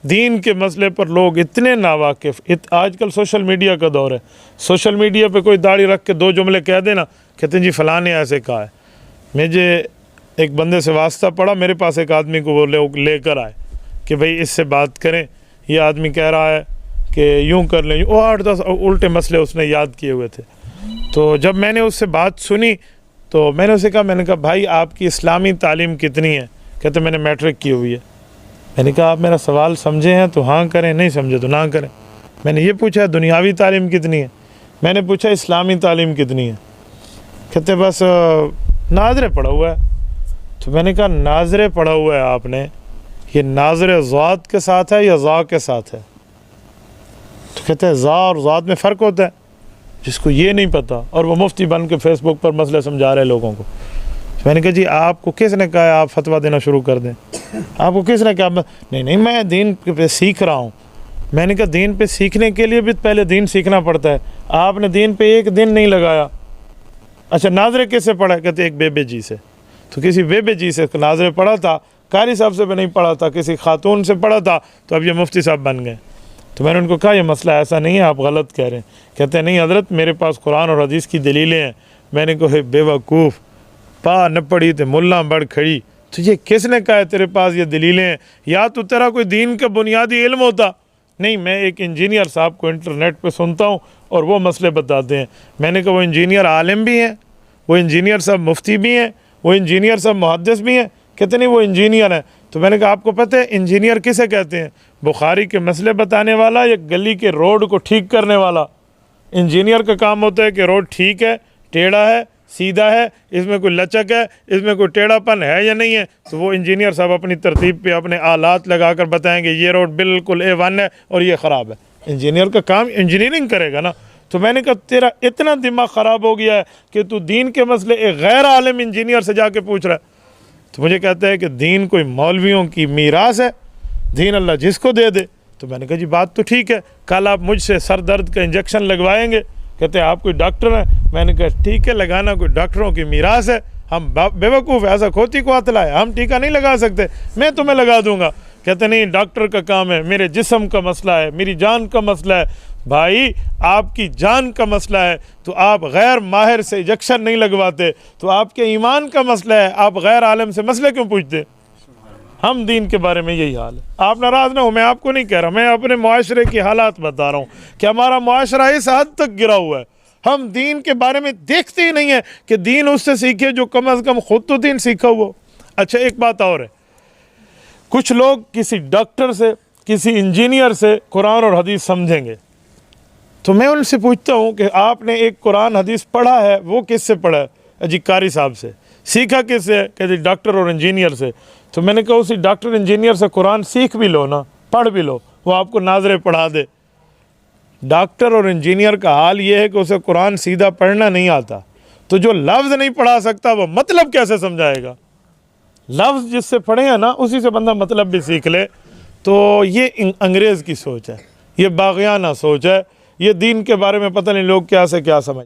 दीन के मसले पर लोग इतने नावाकिफ़, आजकल सोशल मीडिया का दौर है। सोशल मीडिया पे कोई दाढ़ी रख के दो जुमले कह देना, कहते हैं जी फ़लाँ ने ऐसे कहा है। मुझे एक बंदे से वास्ता पड़ा, मेरे पास एक आदमी को वो लेकर आए कि भाई इससे बात करें, ये आदमी कह रहा है कि यूँ कर लें, वो 8-10 उल्टे मसले उसने याद किए हुए थे। तो जब मैंने उससे बात सुनी तो मैंने उसे कहा, मैंने कहा भाई आपकी इस्लामी तालीम कितनी है? कहते मैंने मैट्रिक की हुई है। मैंने कहा आप मेरा सवाल समझे हैं तो हाँ करें, नहीं समझे तो ना करें। मैंने ये पूछा दुनियावी तालीम कितनी है? मैंने पूछा इस्लामी तालीम कितनी है? कहते बस नाज़रे पढ़ा हुआ है। तो मैंने कहा नाज़रे पढ़ा हुआ है आपने, ये नाज़रे ज़ात के साथ है या ज़ा के साथ है? तो कहते हैं ज़ा और ज़ात में फ़र्क होता है, जिसको ये नहीं पता और वो मुफ्ती बन के फ़ेसबुक पर मसले समझा रहे लोगों को। मैंने कहा जी आपको किसने कहा है आप फतवा देना शुरू कर दें? आपको किसने कहा? नहीं मैं दीन पे सीख रहा हूँ। मैंने कहा दीन पे सीखने के लिए भी पहले दीन सीखना पड़ता है। आपने दीन पे एक दिन नहीं लगाया। अच्छा नाज़रे किससे पढ़ा? कहते एक बेबे जी से। तो किसी बेबे जी से नाज़रे पढ़ा था, कारी साहब से भी नहीं पढ़ा था, किसी खातून से पढ़ा था, तो अब ये मुफ्ती साहब बन गए। तो मैंने उनको कहा ये मसला ऐसा नहीं है, आप गलत कह रहे हैं। कहते हैं नहीं हज़रत मेरे पास कुरान और हदीस की दलीलें हैं। मैंने कहा बेवकूफ़, पा न पढ़ी तो मुल्ला बढ़ खड़ी, तो ये किसने कहा है तेरे पास ये दलीलें हैं? या तो तेरा कोई दीन का बुनियादी इल्म होता। नहीं मैं एक इंजीनियर साहब को इंटरनेट पे सुनता हूँ और वो मसले बताते हैं। मैंने कहा वो इंजीनियर आलिम भी हैं, वो इंजीनियर साहब मुफ्ती भी हैं, वो इंजीनियर साहब मुहद्दिस भी हैं? कहते नहीं वो इंजीनियर हैं। तो मैंने कहा आपको पता है इंजीनियर किसे कहते हैं? बुखारी के मसले बताने वाला या गली के रोड को ठीक करने वाला? इंजीनियर का काम होता है कि रोड ठीक है, टेढ़ा है, सीधा है, इसमें कोई लचक है, इसमें कोई टेढ़ापन है या नहीं है। तो वो इंजीनियर साहब अपनी तरतीब पे अपने आलात लगा कर बताएंगे ये रोड बिल्कुल A1 है और ये ख़राब है। इंजीनियर का काम इंजीनियरिंग करेगा ना। तो मैंने कहा तेरा इतना दिमाग ख़राब हो गया है कि तू दीन के मसले एक गैर आलिम इंजीनियर से जाके पूछ रहा है। तो मुझे कहता है कि दीन कोई मौलवियों की मीरास है, दीन अल्लाह जिसको दे दे। तो मैंने कहा जी बात तो ठीक है, कल आप मुझसे सर दर्द का इंजेक्शन लगवाएंगे। कहते हैं आप कोई डॉक्टर हैं? मैंने कहा ठीक है लगाना कोई डॉक्टरों की मीरास है, हम बेवकूफ़ ऐसा खोती को हाथ लाए, हम टीका नहीं लगा सकते, मैं तुम्हें लगा दूंगा। कहते नहीं डॉक्टर का काम है, मेरे जिस्म का मसला है, मेरी जान का मसला है। भाई आपकी जान का मसला है तो आप गैर माहिर से इंजेक्शन नहीं लगवाते, तो आपके ईमान का मसला है, आप गैर आलिम से मसले क्यों पूछते? हम दीन के बारे में यही हाल है। आप नाराज़ ना हो, मैं आपको नहीं कह रहा, मैं अपने मुआशरे की हालात बता रहा हूँ कि हमारा मुआशरा इस हद तक गिरा हुआ है। हम दीन के बारे में देखते ही नहीं है कि दीन उससे सीखे जो कम अज़ कम खुद तो दीन सीखा हुआ। अच्छा एक बात और है, कुछ लोग किसी डॉक्टर से किसी इंजीनियर से कुरान और हदीस समझेंगे, तो मैं उनसे पूछता हूँ कि आपने एक कुरान हदीस पढ़ा है, वो किससे पढ़ा है? अजी कारी साहब से। सीखा किससे है? कहते डॉक्टर और इंजीनियर से। तो मैंने कहा उसी डॉक्टर इंजीनियर से कुरान सीख भी लो ना, पढ़ भी लो, वो आपको नाज़रे पढ़ा दे। डॉक्टर और इंजीनियर का हाल ये है कि उसे कुरान सीधा पढ़ना नहीं आता, तो जो लफ्ज़ नहीं पढ़ा सकता वो मतलब कैसे समझाएगा? लफ्ज़ जिससे पढ़े हैं ना उसी से बंदा मतलब भी सीख ले। तो ये अंग्रेज़ की सोच है, ये बाग़ियाना सोच है, ये दीन के बारे में पता नहीं लोग क्या से क्या समझ